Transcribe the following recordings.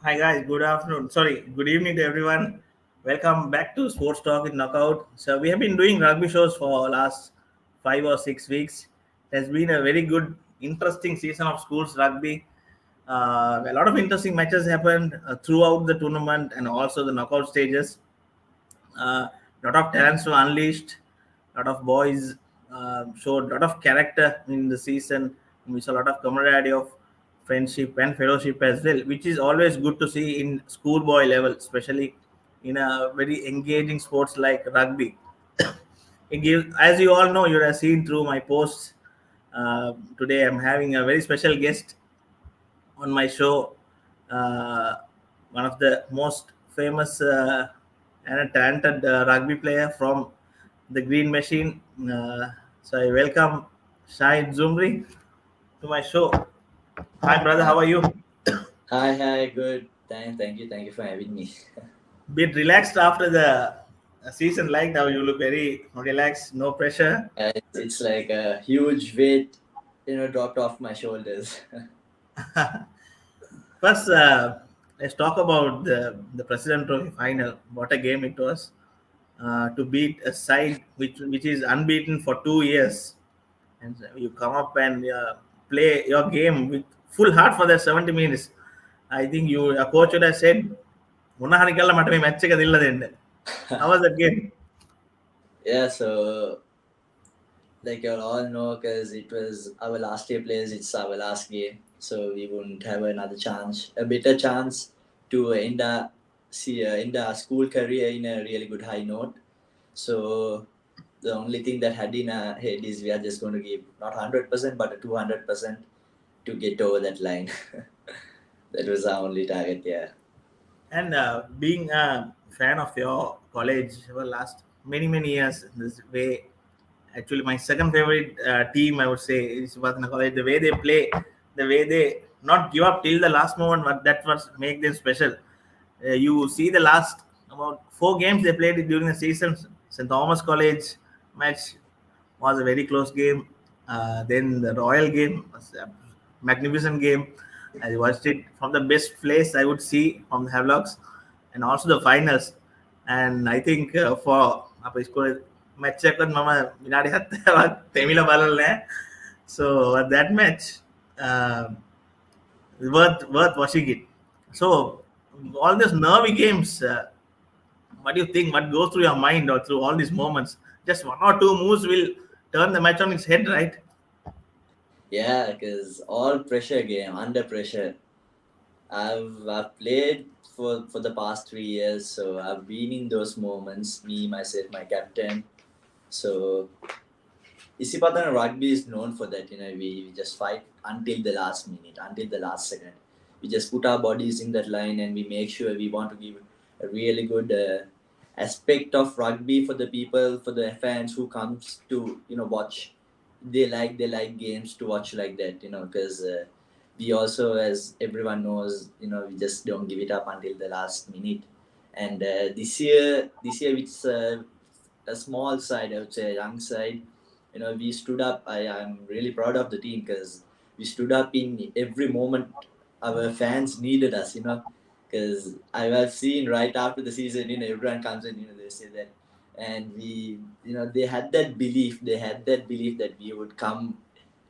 Hi guys, good afternoon. Sorry, good evening to everyone. Welcome back to Sports Talk with Knockout. So we have been doing rugby shows for last 5 or 6 weeks. It has been a very good, interesting season of schools rugby. A lot of interesting matches happened throughout the tournament and also the knockout stages. Lot of talents were unleashed. Lot of boys showed lot of character in the season. We saw a lot of camaraderie of friendship and fellowship as well, which is always good to see in schoolboy level, especially in a very engaging sports like rugby. It gives, as you all know, you have seen through my posts. Today, I'm having a very special guest on my show, uh, one of the most famous and a talented rugby player from the Green Machine. So I welcome Shahid Zumri to my show. Hi, brother. Hi, How are you? hi, good. Thank you for having me. Bit relaxed after the season like now. You look very relaxed, no pressure. It's like a huge weight, dropped off my shoulders. First, let's talk about the President Trophy final. What a game it was to beat a side which is unbeaten for 2 years, and you come up and play your game with full heart for the 70 minutes. I think a coach would have said, "ಉನ್ನಹನಿಗೆಲ್ಲ ಮಟ್ಟ ಮೆಚ್ಚಗೆ ಅದಿಲ್ಲದೆ." How was that game? Yeah, so like you all know, because it was our last year players, it's our last game, so we wouldn't have another chance, a better chance to end our school career in a really good high note. So the only thing that had in our head is we are just going to give not 100% but a 200% to get over that line. That was our only target. Yeah. And being a fan of your college for last many years, this way, actually my second favorite team I would say is Vatna College. The way they play, the way they not give up till the last moment, but that was make them special. You see the last about 4 games they played during the season. St. Thomas College match was a very close game. Then the Royal game was a magnificent game. I watched it from the best place I would see from the Havelocks, and also the finals. And I think for apa isko match check mama minadi hatta temila balal so that match uh, worth watching it. So all these nervy games, what do you think? What goes through your mind or through all these moments? Just one or two moves will turn the match on its head, right? Yeah, because all pressure game, under pressure. I've played for the past 3 years, so I've been in those moments. Me, myself, my captain. So Isipatan rugby is known for that. We just fight until the last minute, until the last second. We just put our bodies in that line and we make sure we want to give a really good aspect of rugby for the people, for the fans who comes to watch. They like games to watch like that. Because we also, as everyone knows, we just don't give it up until the last minute. And this year, it's a small side, I would say, a young side. We stood up. I'm really proud of the team because we stood up in every moment our fans needed us, because I've seen right after the season, everyone comes in, they say that. And they had that belief that we would come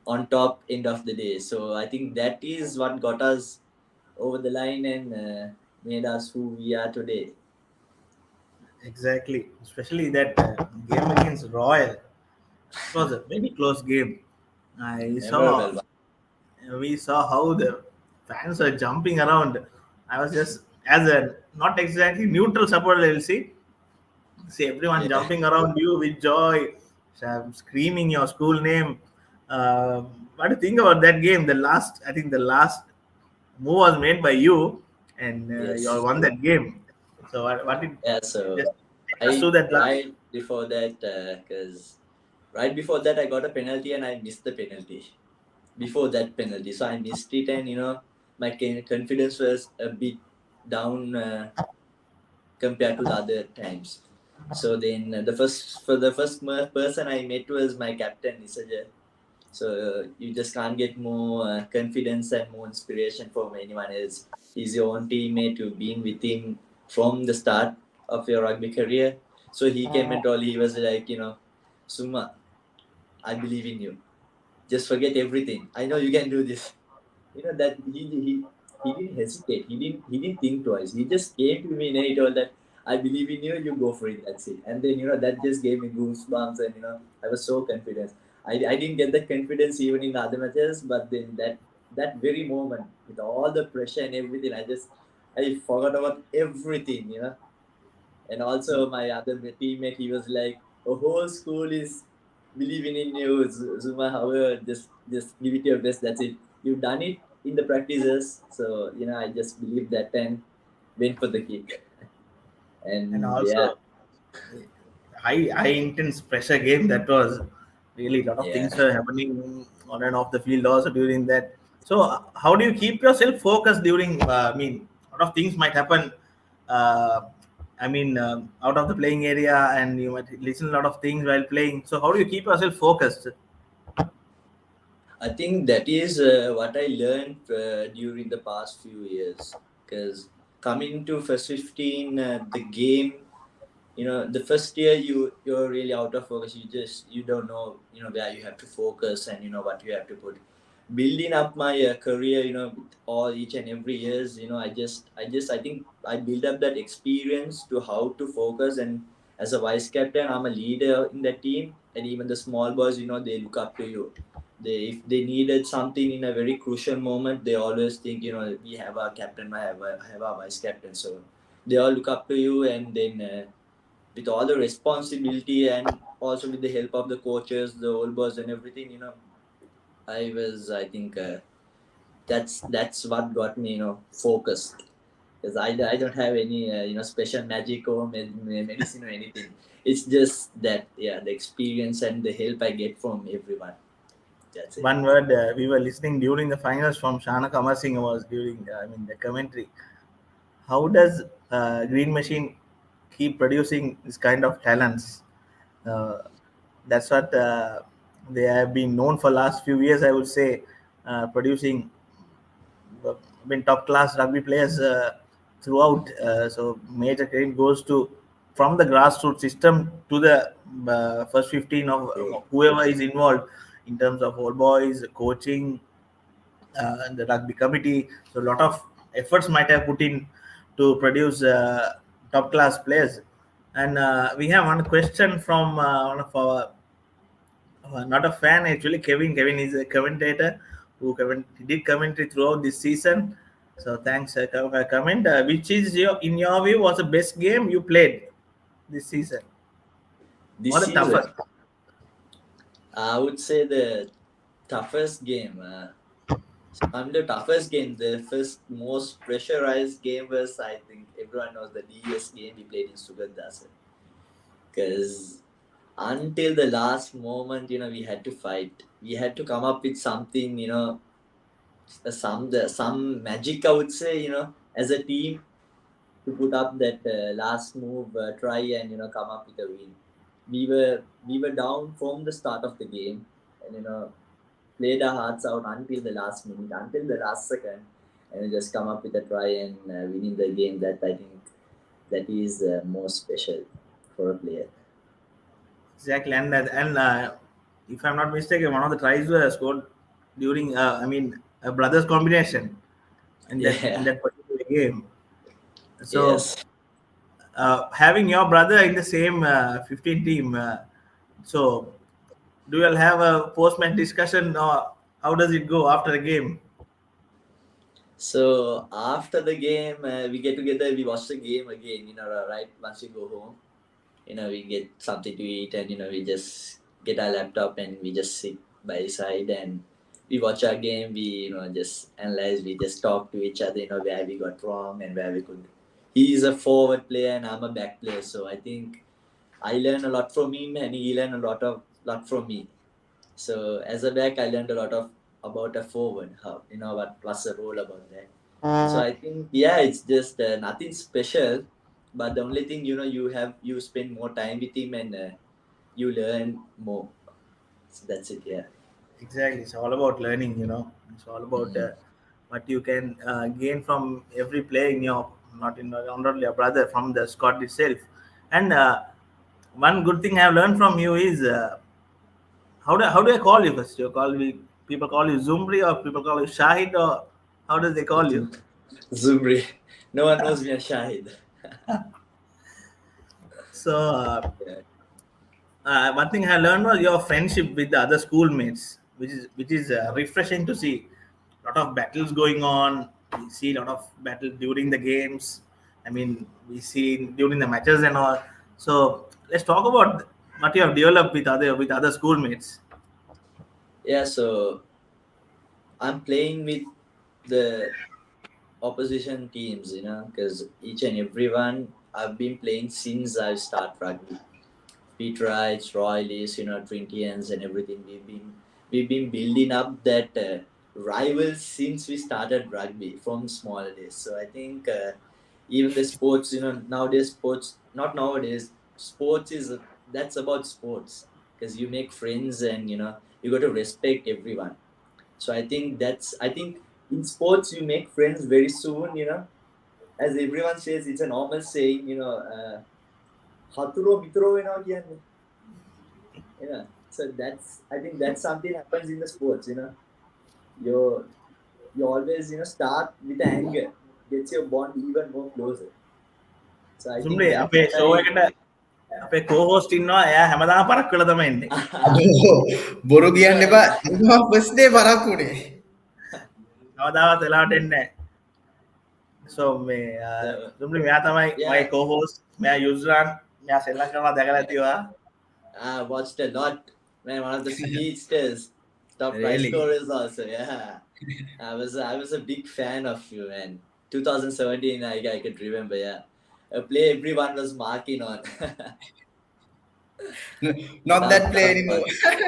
on top end of the day. So I think that is what got us over the line and made us who we are today. Exactly. Especially that game against Royal. It was a very close game. I saw Memorable. we saw how the fans were jumping around. I was just as a not exactly neutral supporter. I'll see everyone Yeah. jumping around you with joy, screaming your school name. Uh, what do you think about that game? I think the last move was made by you, and you all Yes. won that game. So what did Yeah. So just take us I through that last? right before that, because right before that I got a penalty and I missed the penalty. Before that penalty, so I missed it, and my confidence was a bit down compared to the other times. So then the first person I met was my captain Nisaja. So you just can't get more confidence and more inspiration from anyone else. He's your own teammate. You've been with him from the start of your rugby career. So he came and told, he was like, Suma, I believe in you. Just forget everything. I know you can do this. That he didn't hesitate. He didn't think twice. He just came to me and he told that, I believe in you. You go for it. That's it. And then that just gave me goosebumps, and I was so confident. I didn't get that confidence even in the other matches, but then that very moment with all the pressure and everything, I forgot about everything. And also my other teammate, he was like, "The whole school is believing in you, Zuma. However, just give it your best. That's it. You've done it in the practices, so I just believe that and went for the kick. And And yeah, also high intense pressure game that was really a lot of yeah. things were happening on and off the field also during that. So how do you keep yourself focused during I mean a lot of things might happen uh, out of the playing area, and you might listen a lot of things while playing. So how do you keep yourself focused? I think that is what I learned during the past few years. Because coming to first 15, the game, the first year you're really out of focus. You don't know where you have to focus and what you have to put. Building up my career, with all each and every years, I think I build up that experience to how to focus. And as a vice captain, I'm a leader in the team, and even the small boys, they look up to you. If they needed something in a very crucial moment, they always think, we have our captain, I have our vice captain. So they all look up to you. And then with all the responsibility and also with the help of the coaches, the old boys and everything, I think that's what got me, focused. Because I don't have any, special magic or medicine or anything. It's just that, yeah, the experience and the help I get from everyone. That's it. One word we were listening during the finals from Shana Kamar Singh was during the commentary. How does Green Machine keep producing this kind of talents? Uh, that's what they have been known for last few years, I would say, producing been top class rugby players throughout. So major credit goes to from the grassroots system to the first 15 of True. whoever is involved in terms of all boys coaching, and the rugby committee. So a lot of efforts might have put in to produce top class players. And we have one question from one of our not a fan actually. Kevin is a commentator he did commentary throughout this season. So thanks, comment. Which is in your view was the best game you played this season, or This the toughest? season, I would say the toughest game. The toughest game, the first most pressurized game was, I think everyone knows, the DS game we played in Sugandas. Because until the last moment, we had to fight. We had to come up with something, some magic, I would say, as a team, to put up that last move, try and come up with a win. We were down from the start of the game, and played our hearts out until the last minute, until the last second, and just come up with a try and winning the game. That I think that is more special for a player. Exactly, and if I'm not mistaken, one of the tries were scored during a brothers combination in Yeah. that particular game. So Yes. having your brother in the same 15 team, so do you all have a post-match discussion, or how does it go after the game? So after the game, we get together. We watch the game again. Right once we go home, we get something to eat, and we just get our laptop and we just sit by his side and we watch our game. We just analyze. We just talk to each other. Where we got wrong and where we could. He is a forward player and I'm a back player, so I think I learn a lot from him and he learned a lot from me. So as a back, I learned a lot of about a forward. How what's the role about that. So I think, yeah, it's just nothing special, but the only thing, you spend more time with him and you learn more. So that's it. Yeah. Exactly. It's all about learning, It's all about Mm. what you can gain from every player in your, not only your brother, from the squad itself. And one good thing I've learned from you is how do I call you first? You call me People call you Zumri, or people call you Shahid, or how do they call you? Zumri. No one knows me as Shahid. So Yeah. one thing I learned was your friendship with the other schoolmates, which is refreshing to see. A lot of battles going on. We see a lot of battle during the games. I mean, we see during the matches and all. So let's talk about what you have developed with other schoolmates. Yeah, so I'm playing with the opposition teams, because each and everyone I've been playing since I start rugby. Peterites, Royalists, Trintians and everything. We've been building up that rival since we started rugby from small days. So I think even the sports, nowadays sports, not nowadays, sports is that's about sports because you make friends and you got to respect everyone. So I think in sports you make friends very soon. As everyone says, it's a normal saying. Haturo mitro වෙනවා. So I think that's something happens in the sports. You you always start with anger, gets your bond even more closer. So I think Zumri, that's අපේ what show එකට අපේ co-host ඉන්නවා. එයා හැමදාම පරක් වෙලා තමයි එන්නේ. අදෝ බොරු no කියන්න no එපා. no අදම ෆස්ට් ඩේ පරක් වුණේ. කවදාවත් වෙලාවට එන්නේ නැහැ. So මේ so Zumri මෙයා තමයි මගේ yeah, co-host. මෙයා යුස්රාන්. මෙයා සෙල්ලම් කරනවා දැකලා yeah. ඇතිවා. I watched a lot, man. One of the speedsters, top try Really? scorers also. Yeah, I was a big fan of you, man. 2017, I could remember. Yeah, a play everyone was marking on. Not that Loved, play loved anymore. watching.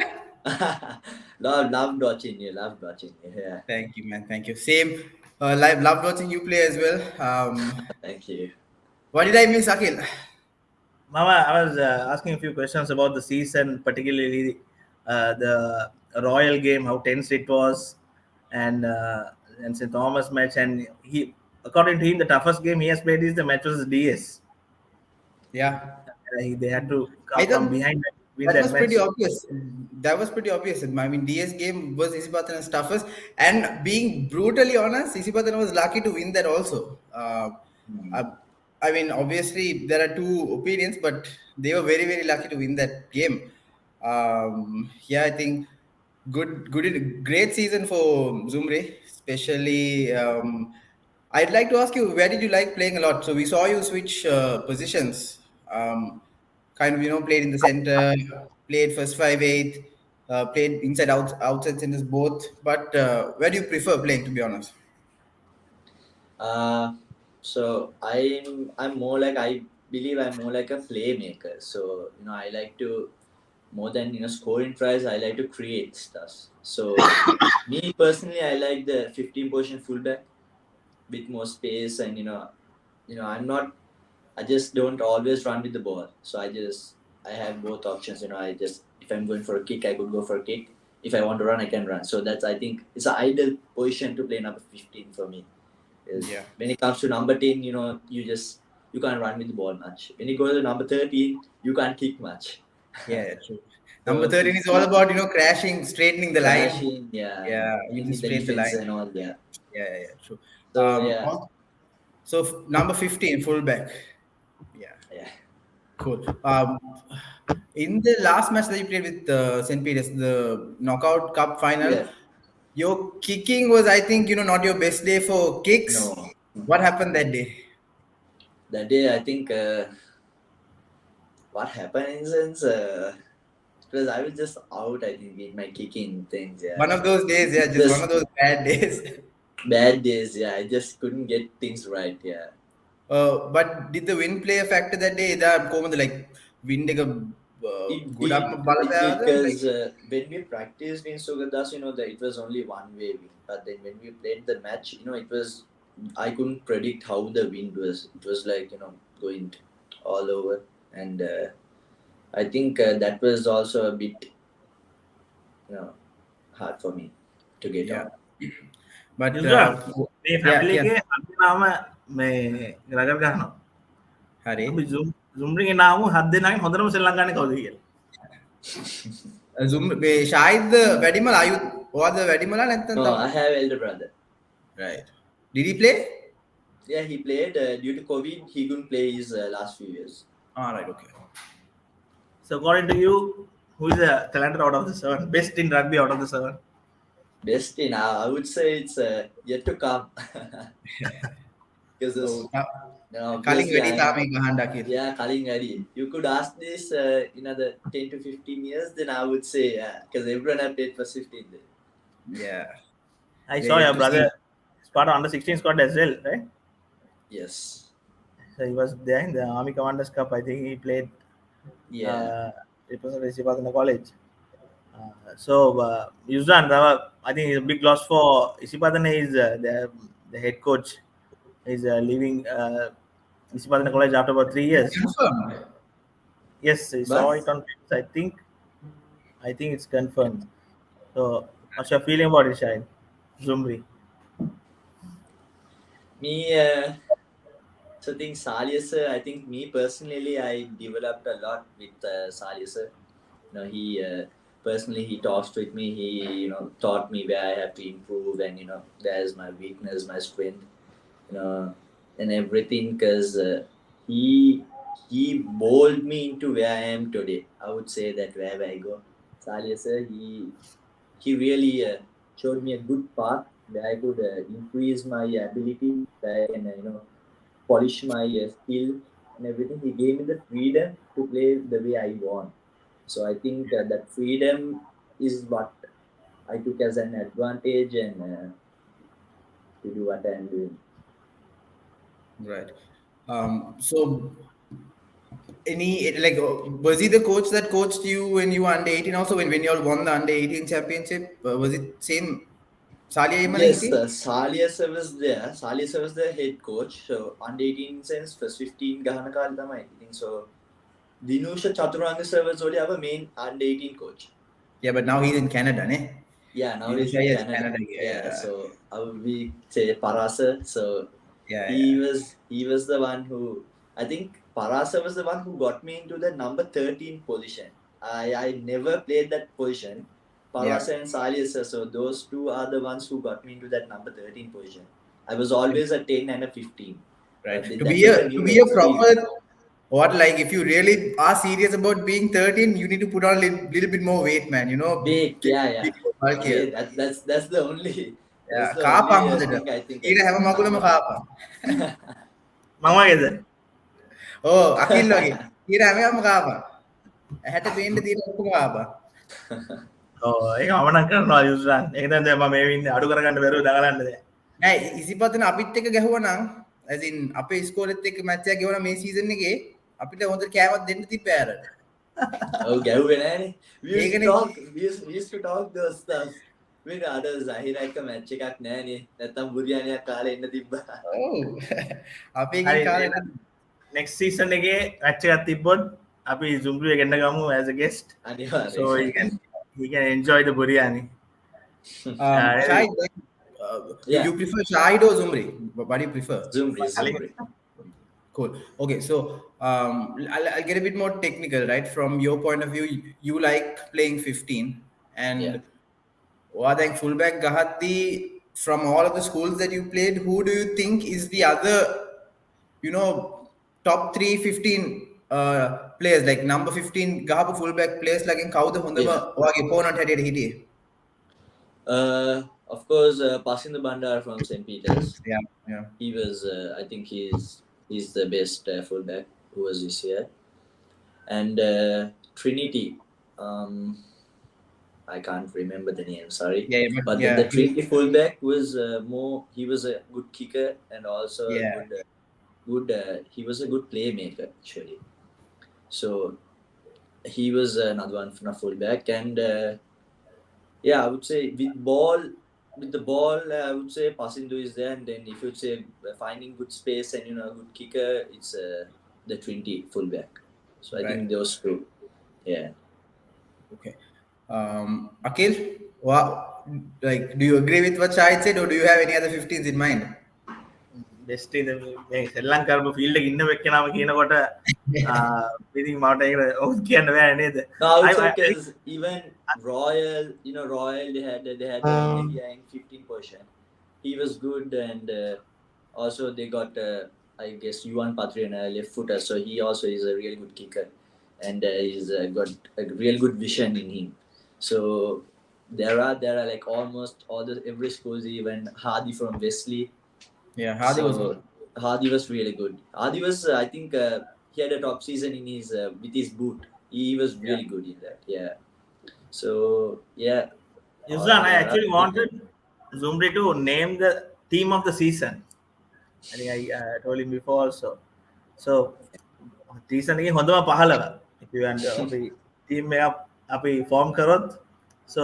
loved watching you. Loved watching you. Yeah, Thank you, man. Thank you. Same. Loved watching you play as well. thank you. What did I miss, Akhil? Mama, I was asking a few questions about the season, particularly the Royal game, how tense it was, and St Thomas match. And according to him, the toughest game he has played is the match versus DS. Yeah. They had to I come from thought behind and win that that was match. pretty obvious. That was pretty obvious. I mean, DS game was Isipatana's toughest. And being brutally honest, Isipatana was lucky to win that also. Hmm. Uh, I mean, obviously, there are two opinions, but they were very, very lucky to win that game. Yeah, I think great season for Zumri, especially. I'd like to ask you, where did you like playing a lot? So we saw you switch positions. Kind of played in the center, played first 5'8", played inside outside centers both. But where do you prefer playing, to be honest? Uh, so I'm more like I believe I'm more like a playmaker. So I like to more than scoring tries. I like to create stuff. So me personally, I like the 15 position fullback with more space and I'm not. I just don't always run with the ball. So I have both options. I just if I'm going for a kick, I could go for a kick. If I want to run, I can run. So that's I think it's an ideal position to play number 15 for me. Is Yeah, when it comes to number 10, you can't run with the ball much. When you go to number 13, you can't kick much. yeah, true. Number So 13 is all 15, about crashing, straightening the line. crashing, yeah, and Yeah, you can bringing the straight the defense line. and all, yeah. Yeah, yeah, yeah, true. So yeah, Number 15, fullback. Yeah. yeah, Cool. In the last match that you played with St. Peter's, the knockout cup final, yeah. your kicking was, I think, not your best day for kicks. No, What happened that day? that day I think what happened in sense because I was just out. I think in my kicking things, yeah. One of those days, yeah, just one of Just those bad days. bad days, yeah. I just couldn't get things right, yeah. But did the wind play a factor that day? That like wind එක It ගොඩක්ම did. It did බලපෑවද? Like, because when we practiced in Sugadas, that it was only one way wind. But then when we played the match, it was I couldn't predict how the wind was. It was like going all over, and I think that was also a bit, you know, hard for me to get Yeah. on. But යුස්රන් මේ yeah, family yeah. එකේ අන්තිනාම මේ rugger ගහනවා අපි Hari. සුම්රිගේ නාමු 7 දෙනාගෙන් හොඳටම ශ්‍රී ලංකාවේ කවුද කියලා Shahid the Vedimal, are you or the Vedimala නැත්තම් No, I තම? have elder brother. Right. Did he play? Yeah, he played due to COVID. He couldn't play his last few years. Ah, right, okay. so according to you who is the talented out of the seven best in rugby out of the seven Best in, I would say it's yet to come. Because So, Kaling obviously Vedi තාම ගහන්න කියලා. yeah, Kaling Adi. You could ask this in another 10 to 15 years, then I would say, yeah, because everyone have played for 15 then. Yeah. I Yeah, saw yet your to brother see. spot under 16 squad as well right Yes. so he was there in the army commanders cup I think he played Yeah. represented Isipathana college so Yuzran I think it's a big loss for Isipathana is the head coach is leaving Isipathana college after about 3 years Confirmed. yes I saw But it on I think it's confirmed so what's your feeling about it Shahid Zumri me, so I think Salia sir, I think me personally, I developed a lot with Salia sir. He personally he talks with me. He taught me where I have to improve, and there's my weakness, my strength, and everything. Because he he molded me into where I am today. I would say that wherever I go, Salia sir, he really showed me a good path where I could increase my ability, where I can polish my skill and everything. He gave me the freedom to play the way I want. So I think that freedom is what I took as an advantage and to do what I am doing. Right. So any like was he the coach that coached you when you were under 18 also when you all won the under 18 championship? Was it same Salia Imala Yes, Hiti? Salia sir was there. Salia sir was the head coach. So under 18 sense first 15 ගහන කාලේ තමයි. I think so. Dinusha Chaturanga sir was only our main under 18 coach. Yeah, but now he's in Canada, ne? Yeah, now he's Dinusha in is Canada. Canada, yeah. So we say Parasa. So Yeah, he was the one who, I think Parasa was the one who got me into the number 13 position. I never played that position. Parasa and Salia sir, so those two are the ones who got me into that number 13 position. I was always a 10 and a 15. Right. That To be was a a new to be a proper experience. what like if you really are serious about being 13, you need to put on a little bit more weight, man. Big, yeah. Big bulkier. Yeah, that's the only Yeah, that's the කාපා only හොඳට. thing I think. ඊට හැම මගුලම කාපා. මමගේද ඕ අකිල් වගේ. ඊට හැමෝම කාපා. ඇහැට පේන්න තියෙන ඔක්කොම කාපා. ඒක මමනම් කරනවා යුස්රන් ඒක තමයි මම මේ ඉන්නේ අඩු කරගන්න බැරුව දඟලන්න දැන් නෑ ඉසිපතන අපිත් එක්ක ගැහුවා නම් as in අපේ ඉස්කෝලෙත් එක්ක මැච් එකක් ගෙවුවා මේ සීසන් එකේ අපිට හොඳට කෑමක් දෙන්න තිබ්බේ අර. Oh, ගැහුවේ නෑනේ. ඒකනේ. We used to talk those stuff. මේ අර Zahira එක මැච් එකක් නෑනේ. නැත්තම් බුරියානියක් කාලේ එන්න තිබ්බා. ඔව්. අපේ ගේ කාලේ නම් next season එකේ match එකක් තිබ්බොත් අපි Zumri එක එන්න ගමු as a guest අනිවාර්යයෙන්. so he can enjoy the biryani Shahid, Yeah. you prefer Shahid or Zumri? What do you prefer? Zumri. Cool. Okay, so I'll get a bit more technical, right? From your point of view, you like playing 15, and Yeah. like fullback Gahati. From all of the schools that you played, who do you think is the other, top 3 15 players? Like number 15 Gahapu fullback players like in Kauda Hundama wage opponent had hiti. Of course, Pasinda Bandar from St. Peters. Yeah. He was, I think he's the best fullback who was this year. And Trinity, I can't remember the name, sorry. Yeah, but yeah, the Trinity fullback was he was a good kicker and also he was a good playmaker actually. So he was another one from a fullback, and I would say with the ball, I would say Pasindu is there, and then if you say finding good space and a good kicker, it's the Trinity fullback. So I think those two. Yeah. Okay. Akhil, like, do you agree with what Shahid said, or do you have any other 15s in mind? Best සෙල්ලං කරපු field ඉන්න වෙක්කෙනම කියනකොට පිතින් මට ඔවුත් කියන්න බෑ නේද No, I would say because even Royal, Royal they had India in 15 position. He was good, and also they got I guess Yuan Patrian left footer, so he also is a really good kicker, and he's got a real good vision in him. So there are like almost all the every schools, even Hardy from Wesley. Yeah, Hadi was good. Hardy was really good. Hardy was, I think, he had a top season in his with his boot. He was really good in that. Yeah. So yeah. Yuzan, I there are- actually wanted Zumri to name the team of the season. I think I told him before also. So, season එකේ හොඳම 15 if you want අපි team එක අපි form කරොත් so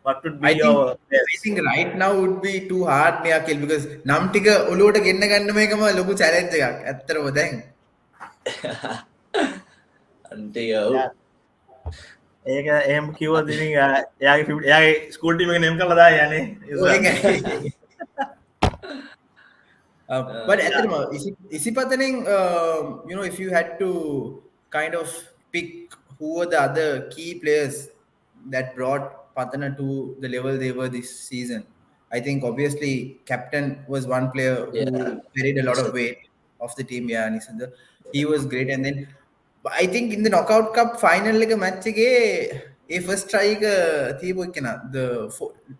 what would be I think, your I players? think right now would be too hard නේ Akhil, because නම් ටික ඔලුවට ගෙන්න ගන්න මේකම ලොකු challenge එකක්. ඇත්තටම දැන්. Until Yeah. ඒක එහෙම කිව්වොත් ඉතින් එයාගේ ස්කූල් ටීම් එක නේම් කරලා දායි යන්නේ ඒකයි. But ඇත්තටම ඉසිපතනෙන් if you had to kind of pick who were the other key players that brought Patana to the level they were this season, I think obviously captain was one player who Yeah. carried a lot of weight of the team. Yeah, Nisanda. He was great. And then I think in the knockout cup final like match a first strike the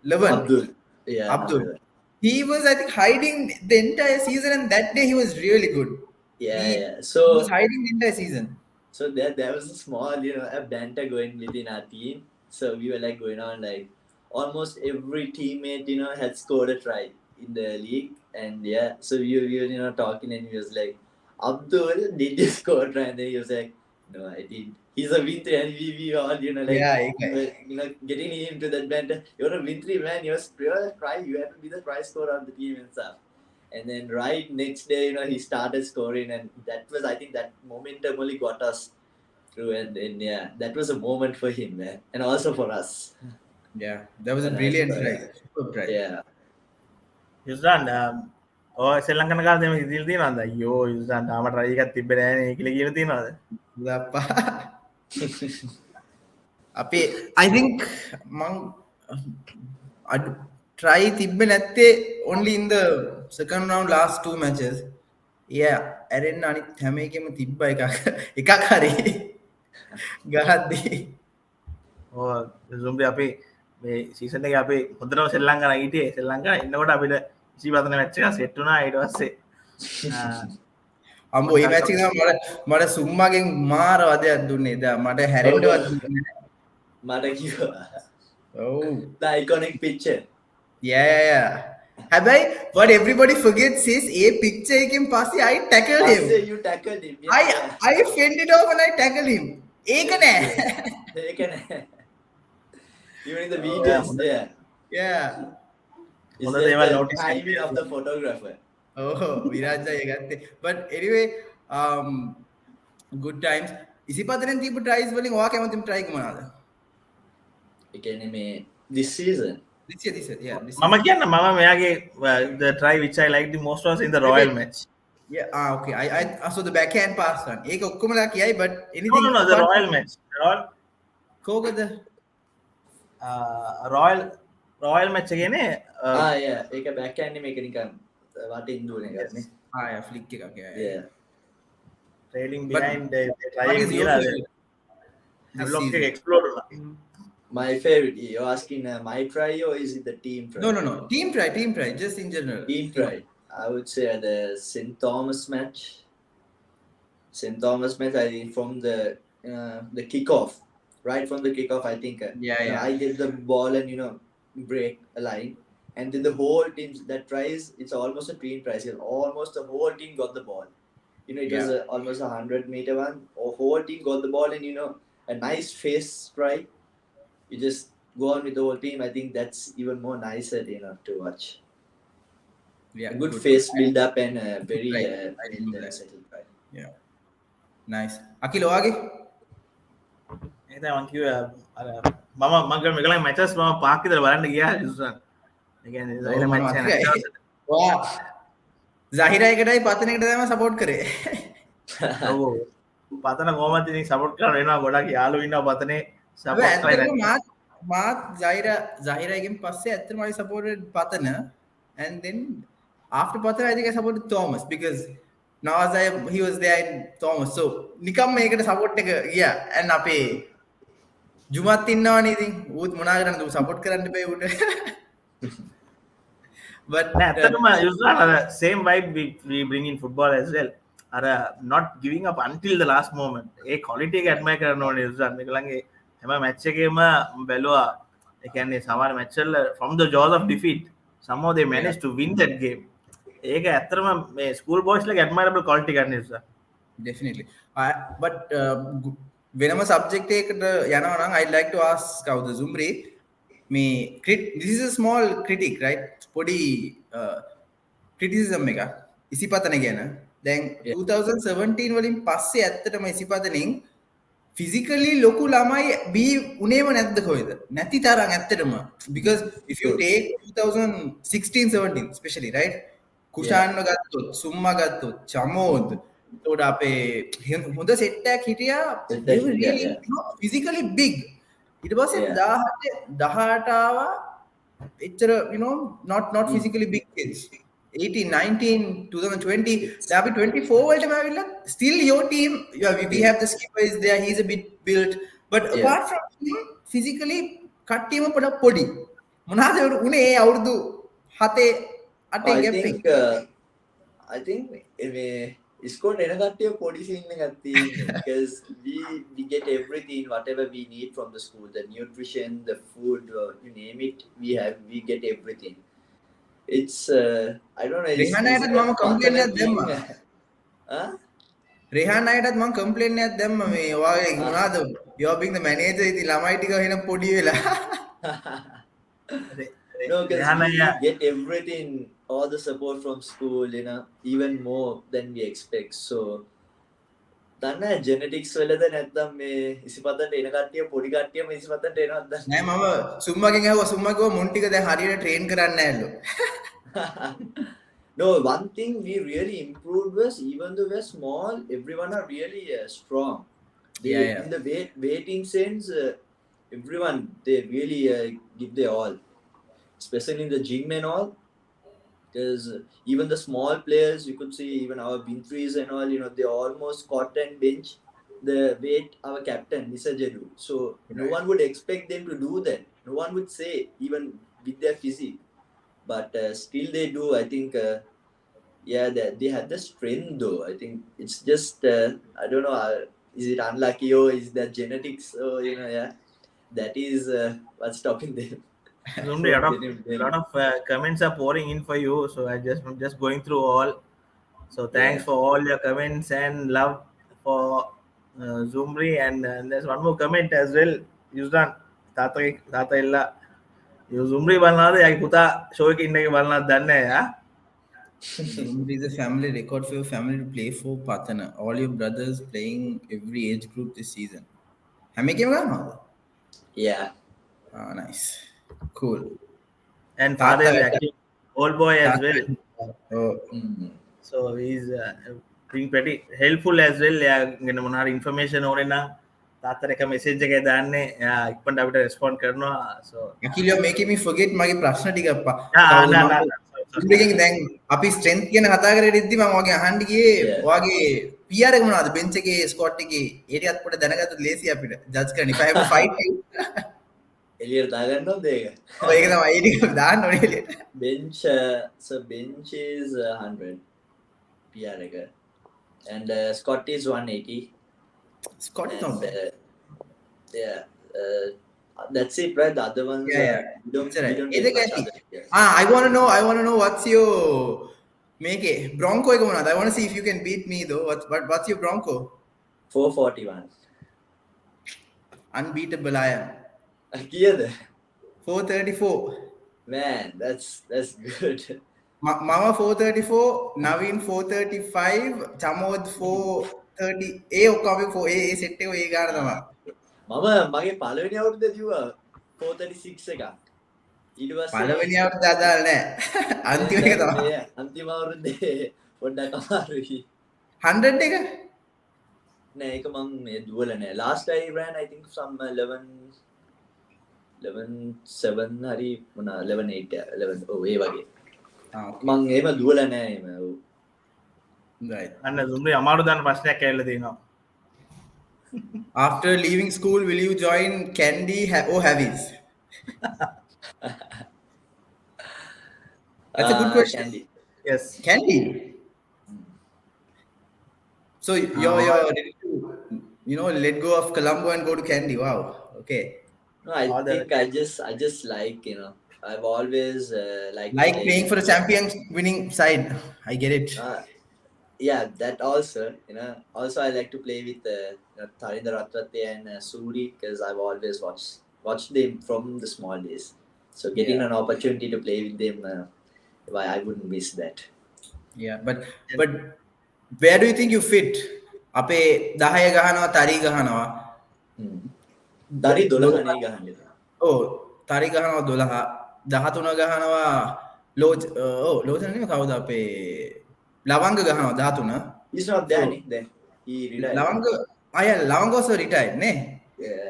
11 Abdul. Yeah. Abdul. He was, I think, hiding the entire season, and that day he was really good. Yeah, he, yeah. he was hiding the entire season. So there was a small, a banter going within our team. So we were like going on like almost every teammate, had scored a try in the league. And yeah, so we were, talking, and he was like, Abdul, did you score a try? And then he was like, no, I didn't. He's a wintry, and we all, like, Yeah, getting into that banter. You're a wintry man. You're a try. You have to be the try scorer on the team and stuff. And then right next day, he started scoring, and that was, I think, that momentum only got us through. And then yeah, that was a moment for him, man, and also for us. Yeah, that was a Nice brilliant try. try. Superb try. Yeah. යුසන් ඔය ශ්‍රී ලංකන කාලේ මේක ඉතින් තියෙනවද අයියෝ යුසන් තාම try එකක් තිබ්බේ නෑනේ කියලා කියන තියෙනවද Lappa. I think I'd try තිබ්බේ නැත්තේ only in the second round last two matches. Yeah, ඇරෙන්න අනිත් හැම එකෙම තිබ්බ එකක් හරි ගහද්දී. සුම්රි අපි මේ සීසන් එකේ අපි හොඳටම ශ්‍රී ලංකාව හිටියේ ශ්‍රී ලංකාව ඉන්නකොට අපිට 25 මැච් එක සෙට් වුණා ඊට පස්සේ අම්බෝ ඒ මැච් එක තමයි මට සුම්මාගෙන් මාර වදයක් දුන්නේ. මට හැරෙන්නවත් දුන්නේ නැහැ. මට කිව්වා. Oh. The iconic picture. Yeah. හැබැයි what everybody forgets is a picture එකෙන් පස්සේ I tackled him. You tackled him. Yeah. I fended off and I tackled him. ඒක නෑ. ඒක නෑ. Even in the videos, yeah. Yeah. Is Hොඳ that දේවල් the notice timing of the photographer? Oh, විරාජ්ජා ගත්තේ. But anyway, good times. ඉසිපතනෙන් තිබ්බ tries වලින් ඔයා කැමතිම try එක මොනවාද? ඒ කියන්නේ මේ this season. This year. Yeah, this මම කියන්න මම මෙයාගේ the try which I liked the most was in the Royal match. Yeah, okay. I so the backhand pass one. ඒක ඔක්කොමලා කියයි, but anything No, the Royal match. කෝකද? Royal match එකනේ Yeah. ඒක backhand මේක නිකන් වටින් දුවන එකක් නේ. Yeah, flick එකක්. Yeah. trailing But behind they try what and is your deal favorite this block season? explode My favorite. You're asking my try or is it the team try? No. Team try, just in general. Team try. I would say the St. Thomas match. St. Thomas match, I think from the kickoff. Right from the kickoff, I think. Yeah. I get the ball and break a line, and then the whole team that tries. It's almost a team try. Almost the whole team got the ball. It was almost 100-meter one. Or whole team got the ball, and a nice face try. You just go on with the whole team. I think that's even more nicer, to watch. Yeah, A good face build up and very Right. settled try. Yeah. Nice. Akhil ඔයාගේ? එතන මම කිව්වා අර මම මෙගලන් matches මම Park විතර බලන්න ගියා යුස්රන්. ඒ කියන්නේ ඔව් Zahira මම match එක මතකයි. දවසට. ඔයා Zahira එකටයි පතන එකට තමයි සපෝට් කරේ. ඔව් පතන කොහමද ඉතින් සපෝට් කරන්න වෙනවා ගොඩක් යාළුවෝ ඉන්නවා පතනේ හැබැයි සපෝට් කරලා ඇත්තටම නැත්නම්. මාත් Zahira එකෙන් පස්සේ ඇත්තටම I supported පතන and then after පතන I think I supported Thomas because Nawazai he was there in Thomas so නිකම් මේකට සපෝට් එක ගියා and අපේ ජුමත් ඉන්නවනේ ඉතින් ඌත් මොනා කරන්නද ඌ සපෝට් කරන්න බෑ ඌට but නෑ ඇත්තටම යුස්රන් අර same vibe we bring in football as well. අර not giving up until the last moment. A quality එක admire කරන්න ඕනේ යුස්රන්. මේගොල්ලන්ගේ හැම match එකේම බැලුවා. ඒ කියන්නේ සමහර match වල from the jaws of defeat somehow they managed to win that game. ඒක ඇත්තටම මේ school boys ලගේ admirable quality ගන්න යුස්රන්. definitely but වෙනම subject එකකට යනවා නම් I'd like to ask කවුද Zumri මේ this is a small critic right පොඩි criticism එක ඉසිපතන ගැන දැන් 2017 වලින් පස්සේ ඇත්තටම ඉසිපතනින් physically ලොකු ළමයි බී උනේම නැද්ද කොහෙද නැති තරම් ඇත්තටම because if you take 2016 17 especially right කුෂාන්ව ගත්තොත් සුම්මා ගත්තොත් චමෝද් එතකොට අපේ හොඳ සෙට් එකක් හිටියා they were really physically big ඊට පස්සේ 18 ආවා එච්චර you know not physically big kids 18 19 2020 දැන් අපි 24 වලටම ආවිල්ලා still your team we have the skipper is there he's a bit built but apart from him physically කට්ටියම පොඩි මොනවාද උනේ අවුරුදු 7 8 gap එක I think Iskon එන කට්ටිය පොඩි scene එකක් තියෙන්නේ because we get everything whatever we need from the school the nutrition the food you name it we get everything it's I don't know Rehan ayටත් මම complaint එකක් දැම්මා Rehan ayටත් මම complaint එකක් දැම්මා මේ ඔයාගේ මොනවාද you are being the manager ඉතින් ළමයි ටික වෙන පොඩි වෙලා no because we get everything all the support from school you know even more than we expect so දන්න genetics වලද නැත්නම් මේ ඉසිපතන්ට එන කට්ටිය පොඩි කට්ටියම ඉසිපතන්ට එනවද නෑ මම සුම්මාගෙන් ඇහුවා සුම්මා කිව්වා මුන් ටික දැන් හරියට ට්‍රේන් කරන්න නෑලු no one thing we really improved was even though we're small everyone are really strong in the weighting sense everyone they really give their all especially in the gym and all because even the small players you could see even our Bintries and all you know they almost caught and bench the weight our captain Nisajedu so no one would expect them to do that no one would say even with their physique but still they do I think they had the strength though I think it's just I don't know is it unlucky or is that genetics or you know that is what's stopping them Zumri, a lot of comments are pouring in for you, so I'm just going through all. So thanks for all your comments and love for Zumri, and there's one more comment as well. Yusran, Tata illa. You Zumri balnada, yaki puta show ke inne ke balnada danne ya. Zumri is a family record for your family to play for Patana. All your brothers playing every age group this season. Hame game ganawada? Yeah. Ah, nice. Cool. And father is actually old boy as well. Oh. So he's being pretty helpful as well. Yeah, මොනාර information ඕනේ නම් තාත්තට එක message එකක් දාන්නේ. ඉක්මනට අපිට respond කරනවා. So actually you're making me forget මගේ ප්‍රශ්න ටික කවුද දැන් අපි strength කියන කතා කරගෙන ඉද්දි මම ඔයාගේ අහන්න ගියේ ඔයාගේ PR එක මොනවද bench එකේ squat එකේ ඒ ටිකත් පොඩ්ඩක් දැනගත්තොත් ලේසි අපිට judge කරන්න. If I have to fight you එළියට දාගන්නවද ඒක? ඒක තමයි ඒ ටික දාන්න ඕනේ එළියට. Bench bench is 100 PR එක. And Scott is 180. Scott is not bad. That's it, right? The other ones we don't get much other. I want to know what's your make it Bronco එක මොනවද? I want to see if you can beat me though. What's your Bronco? 441. Unbeatable I am. කීයද? 434. Man, that's good. Mama 434, Naveen 435, Chamod 430. ඔක්කොම ඒ set එක ඒ ගාන තමයි. මම මගේ පළවෙනි අවුරුද්දේ දිව්වා 436 එකක්. ඊට පස්සේ පළවෙනි අවුරුද්ද අදාළ නැහැ. අන්තිම එක තමයි. මේ අන්තිම අවුරුද්දේ පොඩ්ඩක් අමාරුයි. 100 එක? නෑ ඒක මං මේ දුවල නෑ. Last I ran I think some 11 හරි මොනා 11 8 11 ඔව් ඒ වගේ. මං එහෙම දුවල නෑ එහෙම. ඔව්. Right. අන්න Zumri අමාරු දාන ප්‍රශ්නයක් ඇවිල්ලා තියෙනවා. After leaving school, will you join Candy or Havies? That's a good question. Candy. Yes. Candy. So you're ready to, let go of Colombo and go to Candy. Wow. Okay. No, I think I just like, I've always like playing for a champion winning side. I get it. Yeah, that also, also I like to play with Tharinda Ratwate and Suri because I've always watched them from the small days. So getting an opportunity to play with them, why I wouldn't miss that. Yeah, but where do you think you fit? අපේ 10 ගහනවා තරි ගහනවා. තරි 12 නේ ගහන්නේ. ඔව් තරි ගහනවා 12 13 ගහනවා ලෝචන නෙමෙයි කවුද අපේ ලවංග ගහනවා 13. He's not there then. He retired. Lavanga also retired නේ?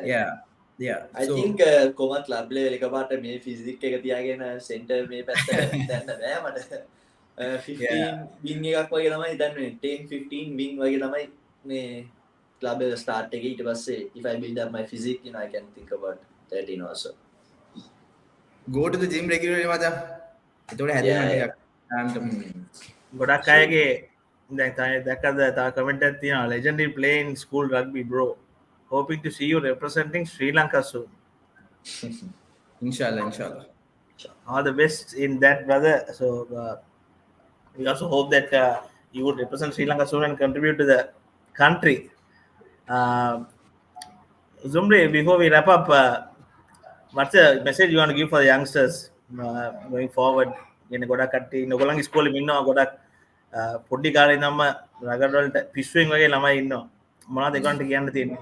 Yeah. I think කොමත් ක්ලබ් ලෙවල් එකපාරට මේ ෆිසික් එක තියාගෙන සෙන්ටර් මේ පැත්තට දැන්න බෑ මට. 15 වින් එකක් වගේ තමයි හිතන්නේ 10 15 වින් වගේ තමයි මේ ක්ලබ් එක ස්ටාර්ට් එකේ ඊට පස්සේ if I build up my physique I can think about 13 also. Go to the gym regularly මචං. ඒතකොට හැදෙනවා ටිකක්. ගොඩක් අයගේ දැන් දැක්කද තව කමෙන්ට් එකක් තියෙනවා legendary play in school rugby bro. Hoping to see you representing Sri Lanka soon. Inshallah. All the best in that, brother. So we also hope that you would represent Sri Lanka soon and contribute to the country. Zumri, before we wrap up, what's a message you want to give for the youngsters going forward? ගොඩක් කට්ටිය ඔයගොල්ලන්ගේ ස්කෝලේ ඉන්නවා ගොඩක් පොඩි කාලේ ඉඳන්ම රගඩ් වලට පිස්සුවෙන් වගේ ළමයි ඉන්නවා. මොනවද ඒගොල්ලන්ට කියන්න තියෙන්නේ?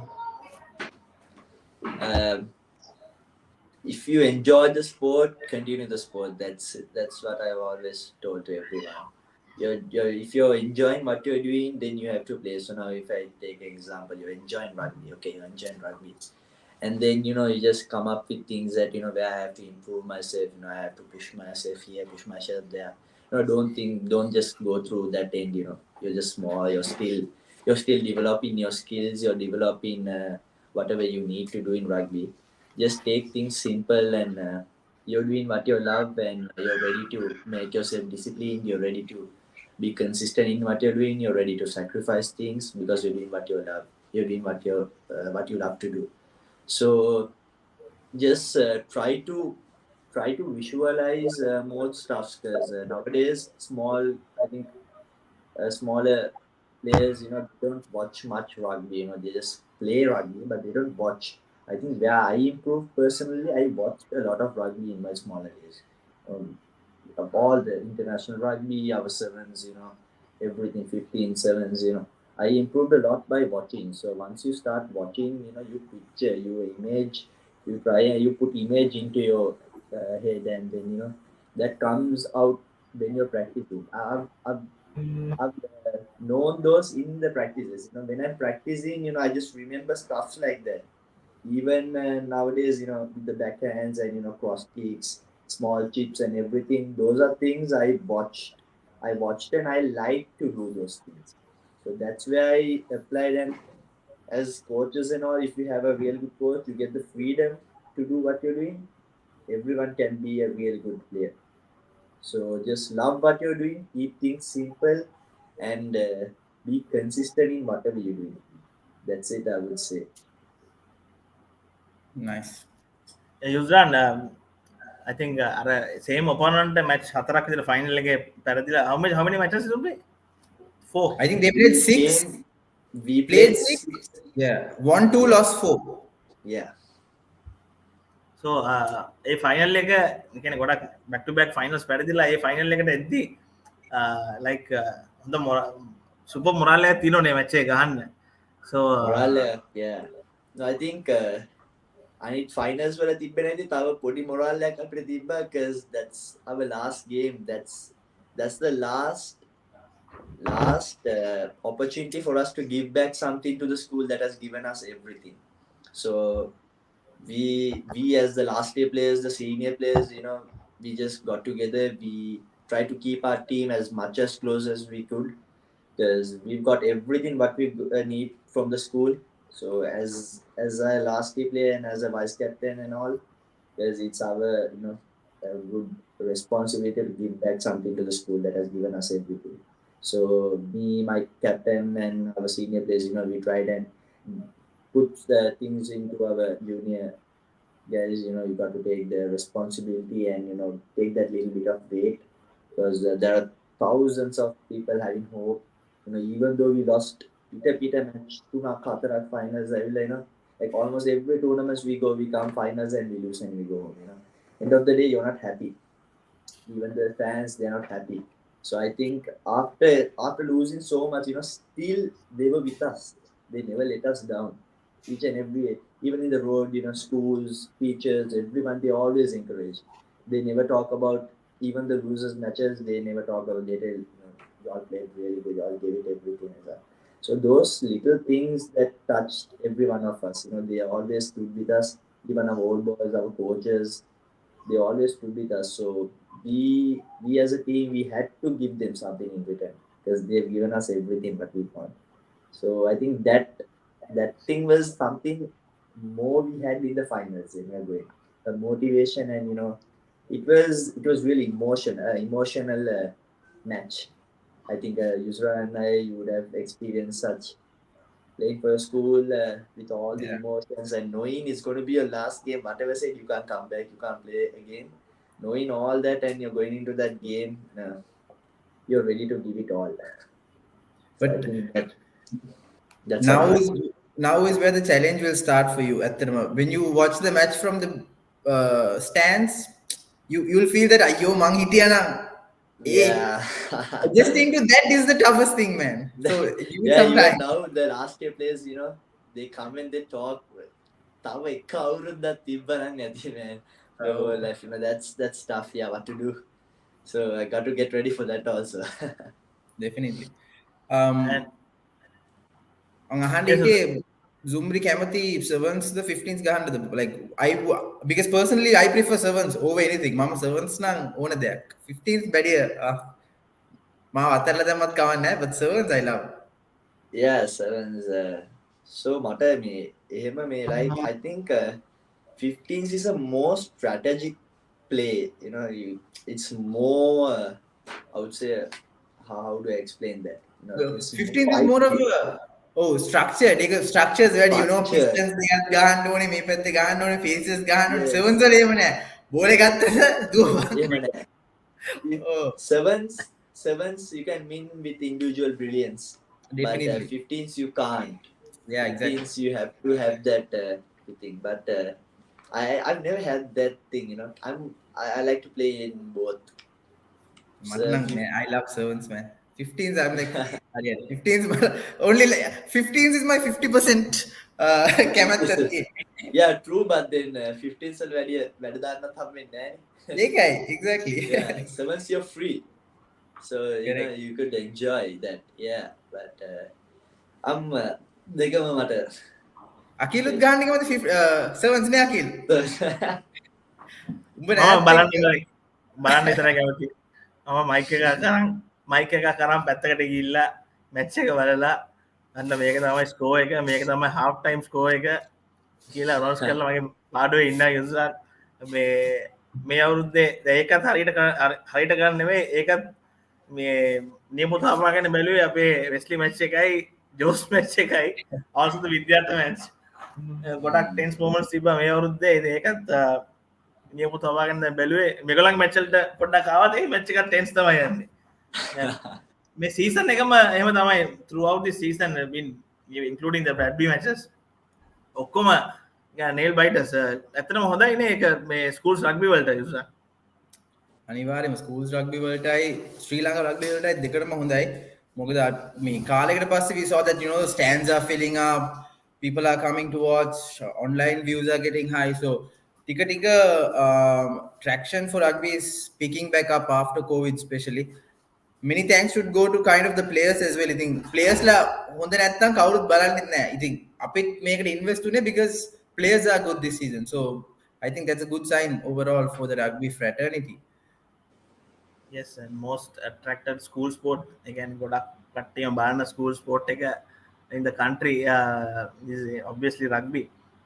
If you enjoy the sport, continue the sport. That's what I've always told to everyone. If you're enjoying what you're doing, then you have to play. So now if I take an example, you're enjoying rugby, okay, you're enjoying rugby. And then, you just come up with things that, where I have to improve myself, I have to push myself here, push myself there. Don't just go through that end, you're just small, you're still developing your skills, you're developing whatever you need to do in rugby. Just take things simple and you're doing what you love and you're ready to make yourself disciplined, you're ready to be consistent in what you're doing, you're ready to sacrifice things because you're doing what you love, you're doing what you love to do. So just try to visualize more stuff because nowadays smaller players don't watch much rugby, they just play rugby but they don't watch. I think where I improved personally, I watched a lot of rugby in my smaller days. Of all the international rugby, our sevens, everything 15 sevens, I improved a lot by watching. So once you start watching, you picture, you image, you put image into your head, and then that comes out when you're practicing. I've known those in the practices. When I'm practicing, I just remember stuff like that. Even nowadays, with the backhands and cross kicks, small chips and everything, those are things I watched and I like to do those things. So that's where I applied, and as coaches and all, if you have a real good coach, you get the freedom to do what you're doing. Everyone can be a real good player. So just love what you're doing, keep things simple, and be consistent in whatever you're doing. That's it, I would say. Nice. Yuzran, I think same opponent match 4ක් විතර final එකේ පැරදිලා how many matches did we play? 4. I think they played 6. We played 6. Yeah, 1-2 lost 4. Yeah. So ඒ final එක කියන්නේ ගොඩක් back to back finals පැරදිලා ඒ final එකට එද්දි like හොඳ සුපර් මොරාල් එකක් තියෙනෝනේ මැච් එක ගහන්න. So morale, yeah. No, I think අනිත් ෆයිනල්ස් වල තිබ්බ නැති තව පොඩි මොරල් එකක් අපිට තිබ්බා because that's our last game. That's the last opportunity for us to give back something to the school that has given us everything. So we as the last year players, the senior players, we just got together. We tried to keep our team as much as close as we could because we've got everything what we need from the school. So as a last year player and as a vice captain and all, because it's our a good responsibility to give back something to the school that has given us everything. So me, my captain, and our senior players, we tried and put the things into our junior guys. You got to take the responsibility and take that little bit of weight because there are thousands of people having hope. Even though we lost Peter match to Qatar finals, I will like almost every tournaments we go, we come finals and we lose and we go home. End of the day, you're not happy. Even the fans, they're not happy. So I think after losing so much, still they were with us. They never let us down. Each and every, even in the road, schools, teachers, everyone, they always encourage. They never talk about even the losers matches. They never talk about they tell you all played really good. You all gave it everything and that. So those little things that touched every one of us, they always stood with us. Even our old boys, our coaches, they always stood with us. So we as a team, we had to give them something in return because they've given us everything what we want. So I think that thing was something more we had in the finals in a way. The motivation and it was really emotional match. I think Yusra and I you would have experienced such playing for a school with all the Yeah. emotions and knowing it's going to be your last game. Whatever said, you can't come back, you can't play again. Knowing all that and you're going into that game, you're ready to give it all. So I But think that's now something. is now is where the challenge will start for you at the when you watch the match from the stands. You'll feel that yo mang hitiya na. Eh, Yeah. adjusting to that is the toughest thing, man. So give it Yeah, some even time. now the last year players, they come and they talk. තව එක අවුරුද්දක් තිබ්බනම් ඇති man. The whole Oh, life, that's tough. Yeah, what to do? So I got to get ready for that also. definitely. And Ang ahandi yes, ite Zumri කැමති sevens the 15s ගහන්නද like because personally I prefer sevens over anything. මම sevens නම් ඕන දෙයක්. 15s බැඩිය මාව අතල්ලා දැම්මත් කවන්නේ නැහැ, but sevens I love. Yeah, sevens. So මට මේ එහෙම මේ like I think 15s is a more strategic play. It's more. I would say how do I explain that? It's more 15th is more of fighting a structured. ඒක structures වැඩි structure. pistons දෙකක් ගහන්න ඕනේ, මේ පැත්තේ ගහන්න ඕනේ, faces ගහන්න ඕනේ. Yes. sevens වල එහෙම නැහැ. බෝලේ ගත්තද දුවපන්. එහෙම නෑ. Oh, Sevens you can win with individual brilliance, but definitely. 15s you can't. Yeah, exactly. 15s you have to have that thing. But I've never had that thing. I like to play in both. මට නම් නෑ, I love sevens, man. 15s I'm like හරියට 15s only like 15s is my 50% කැමැත්ත තියෙන්නේ. Yeah, true, but then 15s වල වැඩ දාන්නත් හම්බෙන්නේ නෑනේ. ඒකයි exactly. Yeah, sevens you're free, so Correct. you could enjoy that. Yeah, but I'm දෙකම මට අකිලුත් ගහන්න කැමති sevens නේ අකිල්. උඹ මම නෑ බලන්න විතරයි කැමති. මම මයික් එක කරන් පැත්තකට ගිහිල්ලා මැච් එක බලලා අන්න මේක තමයි ස්කෝර් එක, මේක තමයි half time ස්කෝර් එක කියලා අනවුන්ස් කරලා මගේ පාඩුවේ ඉන්න යුසර් මේ අවුරුද්දේ ඒකත් හරියට ගන්න නෙමෙයි, ඒකත් මේ නියමුතාවගෙන බැලුවේ අපේ වෙස්ලි මැච් එකයි ජෝස් මැච් එකයි අවුරුදු විද්‍යාර්ථ මැච් ගොඩක් ටෙන්ස් මොමන්ට්ස් තිබ්බා මේ අවුරුද්දේ. ඒකත් නියපු තවාගන්න බැලුවේ මෙගලක් මැච්චල්ට පොඩ්ඩක් කාවත මච්ච එක ටෙන්ස් තමයි යන්නේ මේ සීසන් එකම එහම තමයි throughout the season been including the Rugby matches ඔක්කොම නේල් බයිටස් ඇත්තටම හොඳයිනේ ඒක මේ ස්කූල්ස් රග්බි වලට යුස අනිවාර්යයෙන්ම ස්කූල්ස් රග්බි වලටයි ශ්‍රී ලංකා රග්බි වලටයි දෙකටම හොඳයි. මොකද මේ කාලයකට පස්සේ we saw that stands are filling up, people are coming to watch. Online views are getting high. So tika traction for rugby is picking back up after COVID, especially. Many thanks should go to kind of the players as well. I think players la honda නැත්තම් කවුරුත් බලන්නේ නැහැ. ඉතින් අපිත් මේකට invest උනේ because players are good this season. So I think that's a good sign overall for the rugby fraternity. Yes, and most attracted school sport again ගොඩක් කට්ටියම බලන school sport එක in the country is obviously rugby,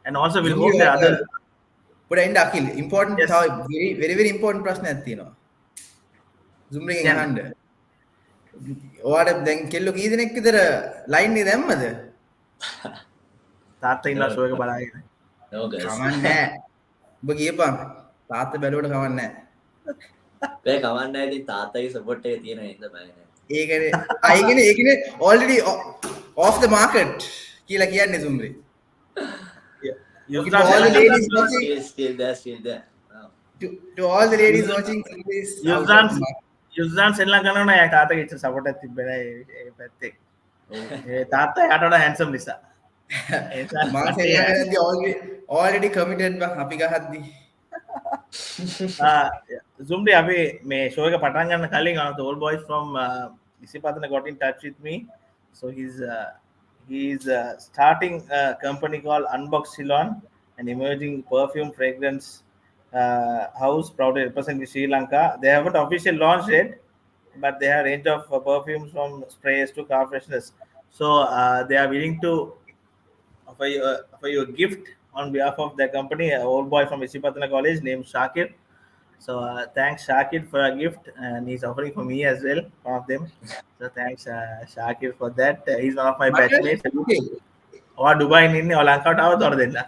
and also we'll Zumri hope the other. පොඩ එන්න අකිල් important Yes. very important ප්‍රශ්නයක් තියෙනවා. Zumriගෙන් කියන්න. අහන්න. ඔයාට දැන් කෙල්ලෝ කී දෙනෙක් විතර ලයින් එක දැම්මද? තාත්තා ඉන්නවා show එක බලාගෙන. No guys. කමන්නේ නැහැ. ඔබ කියපන්. තාත්තා බැලුවට කමන්නේ නැහැ. බෑ කවන්න ඇති තාත්තගේ සපෝට් එක තියෙන හින්දා බෑ නෑ. ඒකනේ already off the market කියලා කියන්නේ Zumri. Yuzran all the Sri ladies Lanka- watching, Still there. Wow. to all the ladies watching Zumri is out of Yuzran the market. Yuzran Sri Lanka කරනවා යා තාත්තගේ ඉච්ච support එකක් තිබ්බේ නැහැ ඒ පැත්තේ. ඒ තාත්තා යාට වඩා handsome නිසා. ඒ නිසා මම කට්ටිය- saying already committed බං අපි ගහද්දි. Zumri අපි මේ show එක පටන් ගන්න කලින් the old boys from Isipatana got in touch with me, so he's starting a company called Unbox Ceylon, an emerging perfume fragrance house proudly representing Sri Lanka. They haven't officially launched it, but they have a range of perfumes from sprays to car fresheners, so they are willing to offer you a gift on behalf of their company, an old boy from Isipatana College named Shakir. So thanks Shakir for a gift, and he's offering for me as well, one of them. So thanks Shakir for that. He's one of my batchmates. Okay. Or Dubai in ලංකාවට આવત or දෙන්න.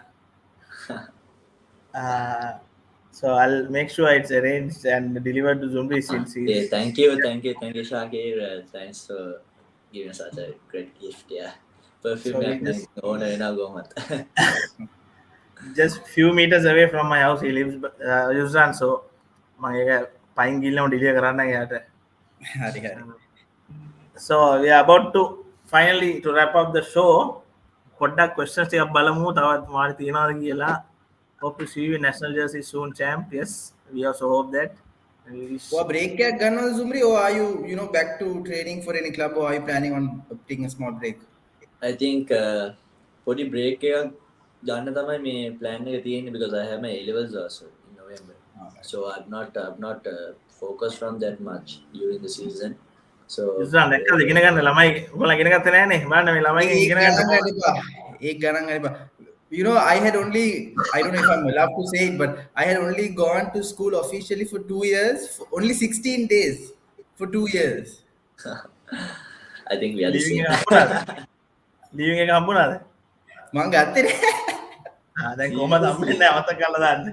So I'll make sure it's arranged and delivered to Zumri since Yeah, he's thank you, Shakir. Thanks for giving such a great gift. Yeah, perfume. So we So just- now go mat. just few meters away from my house. He lives Yuzran, so මම ඒක පයින් ගිල්ලම deliver කරන්න යාට. හරි හරි. So we are about to finally to wrap up the show. පොඩ්ඩක් questions ටිකක් බලමු තවත් මාරි තියනවාද කියලා. Hope to see you in national jersey soon, champ. Yes, we also hope that. And we wish- ඔයා break එකක් ගන්නවද Zumri, or are you back to training for any club, or are you planning on taking a small break? I think පොඩි break එකක් ගන්න තමයි මේ plan එක තියෙන්නේ, because I have my A levels also in November. So I've not focused on that much during the season. So Yuzran, දැක්කද ඉගෙන ගන්න ළමයි ඔයාලා ඉගෙන ගත්තේ නැහනේ. බලන්න මේ ළමයි ඒක ඉගෙන ගණන් ගන්න. ගන්න එපා. ඒක ගණන් ගන්න එපා. You know, I don't know if I'm allowed to say it, but I had only gone to school officially for 2 years, for only 16 days for 2 years. I think we are the Leaving same. එක හම්බුණාද? Leaving එක හම්බුණාද? මං ගත්තේ නෑ. දැන් කොහමද හම්බෙන්නේ අමතක කරලා දාන්න.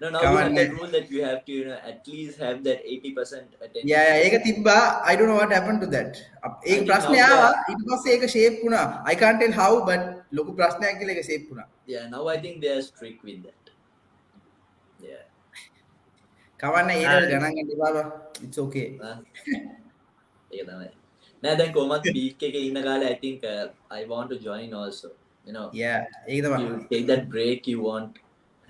No, now Come we on, have that man. rule that you have to, at least have that 80% attention. Yeah, ඒක තිබ්බා. I don't know what happened to that. ඒක think ප්‍රශ්නේ now ආවා. ඊට පස්සේ ඒක shape වුණා. I can't tell how, but ලොකු ප්‍රශ්නයක් කියලා ඒක shape වුණා. Yeah, now I think they are strict with that. Yeah. කවන්න A level ගණන් ගන්න එපා බා. It's okay. ඒක තමයි. නෑ දැන් කොහොමත් peak එකේ ඉන්න කාලේ I think I want to join also. You know, Yeah, ඒක තමයි. you take that break, you want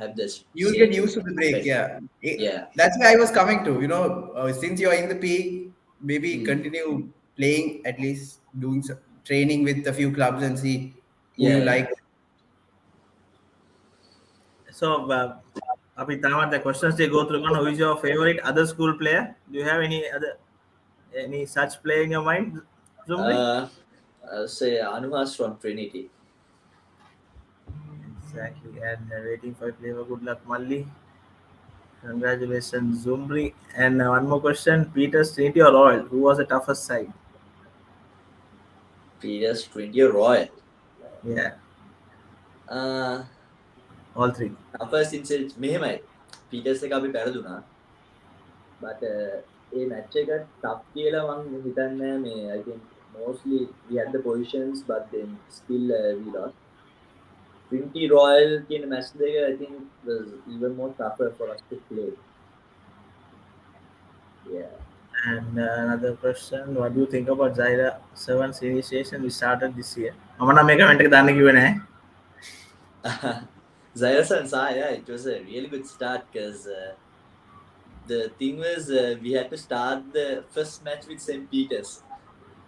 have this. You'll get used to the break, yeah. Yeah. That's where I was coming to. You know, since you're in the peak, maybe continue playing, at least doing some training with a few clubs and see who you Yeah. like. So අපි තාමත් the questions they go through. Who is your favorite other school player? Do you have any such player in your mind, Zumri? I'll say Anuhas from Trinity. Exactly, and waiting for flavor. Good luck, Malli. Congratulations, Zumri. And one more question: Peters, Trinity, or Royal? Who was the toughest side? Peters, Trinity, or Royal. Yeah, Uh, all three. first instance මෙහෙමයි. Peters එක අපි පෙරදුනා. But A match එක tough කියලා මම හිතන්නේ මේ I think mostly we had the positions but then still we lost. Trinity Royal කියන match දෙක I think was even more tougher for us to play. Yeah. And another question, what do you think about Zahira 7's initiation we started this year? Amana meka vente daniki vene. Zahira yeah, it was a really good start because the thing was we had to start the first match with St. Peter's.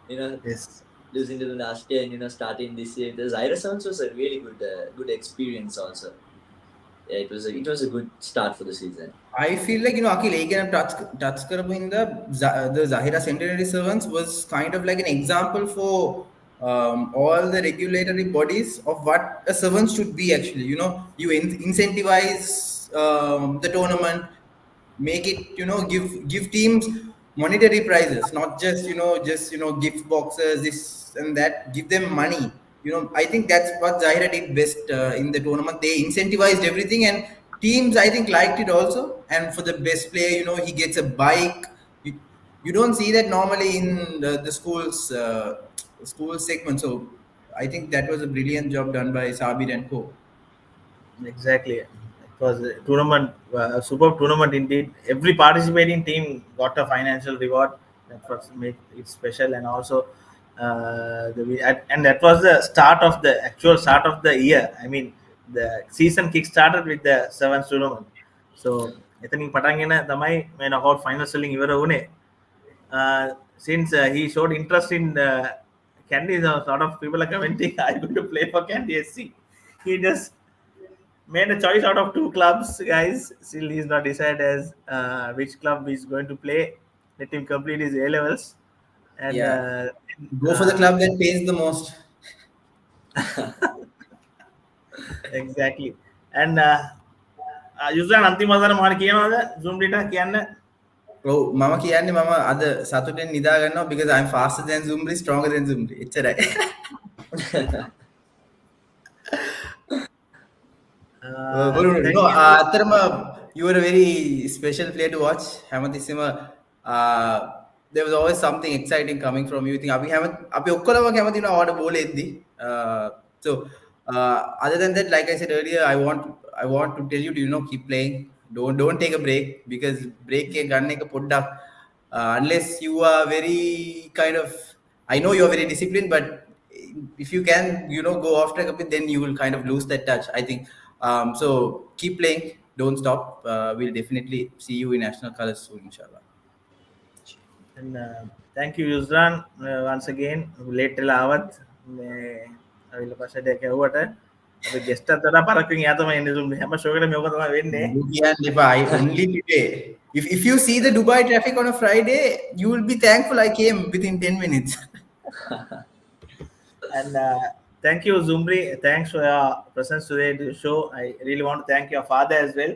You know, Yes, losing to the last year and starting this year. The Zahira was a really good experience also. Yeah, it was a good start for the season. I feel like, Akhil, again, touch karbo in the Zahira Centenary Servants was kind of like an example for all the regulatory bodies of what a servant should be actually. You incentivize the tournament, make it, give teams monetary prizes, not just, gift boxes, this and that, give them money. I think that's what Zahira did best in the tournament. They incentivized everything, and teams, I think, liked it also. And for the best player, he gets a bike. You don't see that normally in the school segment. So I think that was a brilliant job done by Sabir and co. exactly. It was a tournament, a superb tournament indeed. Every participating team got a financial reward. That was make it special, and also and that was the start of the actual start of the year. I mean, the season kick started with the seventh tournament. So, එතනින් පටන් ගෙන තමයි මේ knockout finals වලින් ඉවර වුණේ. Since he showed interest in Candy, a lot of people are commenting, I'm going to play for Candy SC. He just made a choice out of two clubs, guys. Still, he's not decided as which club he's going to play. Let him complete his A levels. And Yeah. Go for the club that pays the most. exactly. And usually, අන්තිමවසර මොකද කියනවද? Zoom data කියන්න. මම කියන්නේ මම අද සතුටෙන් නිදා ගන්නවා because I'm faster than Zumri, stronger than Zumri. එච්චරයි. Thank you. අතරම you were a very special player to watch. හැමතිස්සෙම there was always something exciting coming from you. ඉතින් අපි ඔක්කොලම කැමති වෙනවා ඔයාලට බෝල එද්දි. So other than that, like I said earlier, I want to tell you to keep playing. Don't take a break because break එක ගන්න එක පොඩ්ඩක් unless you are very kind of, I know you're very disciplined, but if you can go off track a bit, then you will kind of lose that touch, I think. So keep playing, don't stop. We'll definitely see you in national colors soon, inshallah. And thank you, Yusran, once again. Late lawat. අවිල පස්සට කැව්වට අපි guest අතර පරක්කින් යා තමයි එන්නේ Zoom හැම show එකකම මේක තමයි වෙන්නේ. කියන්න එපා. I only today. If you see the Dubai traffic on a Friday, you will be thankful I came within 10 minutes. And thank you, Zumri. Thanks for your presence today to the show. I really want to thank your father as well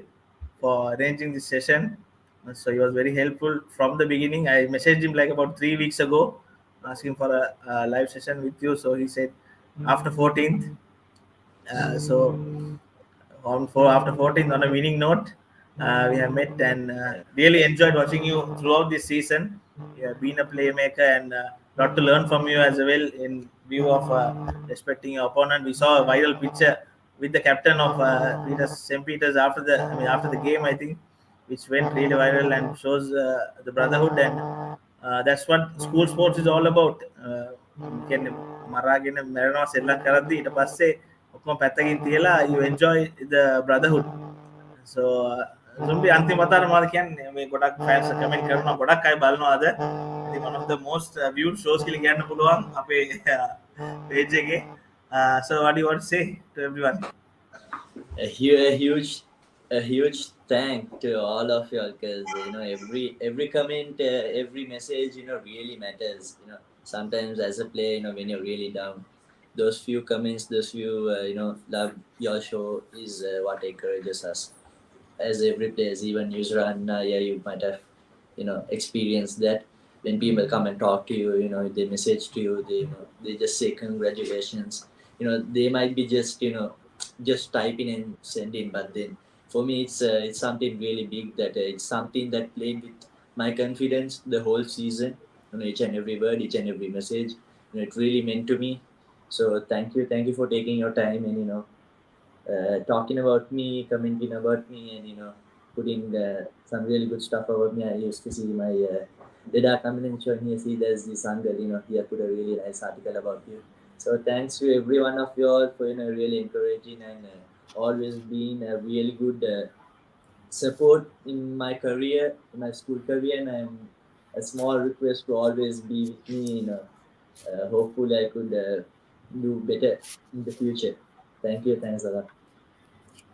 for arranging this session. So he was very helpful from the beginning. I messaged him like about 3 weeks ago, asking for a live session with you. So he said after 14th. So after 14th, on a winning note, we have met and really enjoyed watching you throughout this season. You have been a playmaker and got to learn from you as well in view of respecting your opponent. We saw a viral picture with the captain of St. Peter's after the game, I think, which went really viral and shows the brotherhood, and that's what school sports is all about. කියන්නේ මරාගෙන මැරෙනවා සෙල්ලම් කරද්දී ඊට පස්සේ ඔක්කොම පැත්තකින් තියලා you enjoy the brotherhood. So Zumbi අන්තිම වතාවට මොකද කියන්නේ මේ ගොඩක් fans comment කරනවා ගොඩක් අය බලනවා අද. I think one of the most viewed shows කියලා කියන්න පුළුවන් අපේ page එකේ. So what do you want to say to everyone? A huge thank to all of you, because every comment, every message really matters. Sometimes as a player, when you're really down, those few comments, those few love your show is what encourages us as every player. Even Yusran, yeah, you might have experienced that. When people come and talk to you, they message to you, they just say congratulations. They might be just typing and sending, but then for me it's something really big, that it's something that played with my confidence the whole season. Each and every word, each and every message, it really meant to me. So thank you for taking your time and talking about me, commenting about me, and putting some really good stuff about me. I used to see my Dida come in and showing me, see, there's this uncle, he had put a really nice article about you. So thanks to every one of you all for, really encouraging and always being a really good support in my career, in my school career, and a small request to always be with me. Hopefully, I could do better in the future. Thank you. Thanks a lot.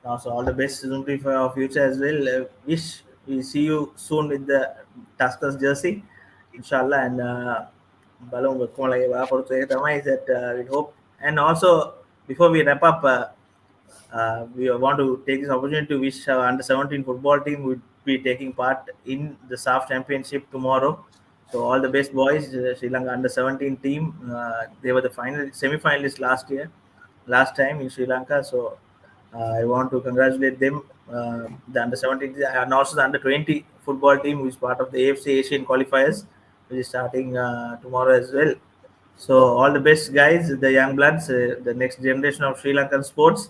Also, all the best, Zumri, for your future as well. Wish we see you soon with the Tuskers jersey, inshallah. And balong kung lagi ba for today tamai that we hope. And also, before we wrap up, we want to take this opportunity to wish our under 17 football team would be taking part in the SAF Championship tomorrow. So all the best, boys. Sri Lanka under 17 team. They were the final semi-finalists last time in Sri Lanka. So I want to congratulate them, the under 17 and also the under 20 football team, who is part of the AFC Asian qualifiers, which is starting tomorrow as well. So all the best, guys, the young bloods, the next generation of Sri Lankan sports.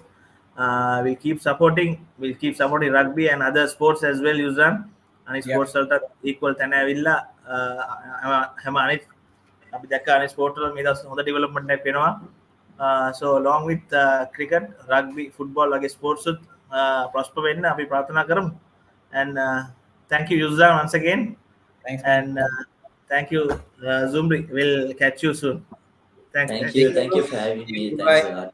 We'll keep supporting rugby and other sports as well. Yuzan, and Yeah. sports alta equal tana villa. Hema anit අපි දැක්ක අනිත් sport වල මේ දවස් හොඳ development එකක් වෙනවා. So along with cricket, rugby, football වගේ sports උත් prosper වෙන්න අපි ප්‍රාර්ථනා කරමු. And thank you Yuzan once again. Thanks, man. And thank you Zumri. We'll catch you soon. Thanks Thank guys. you. Thank you for having me. Thanks Goodbye. a lot.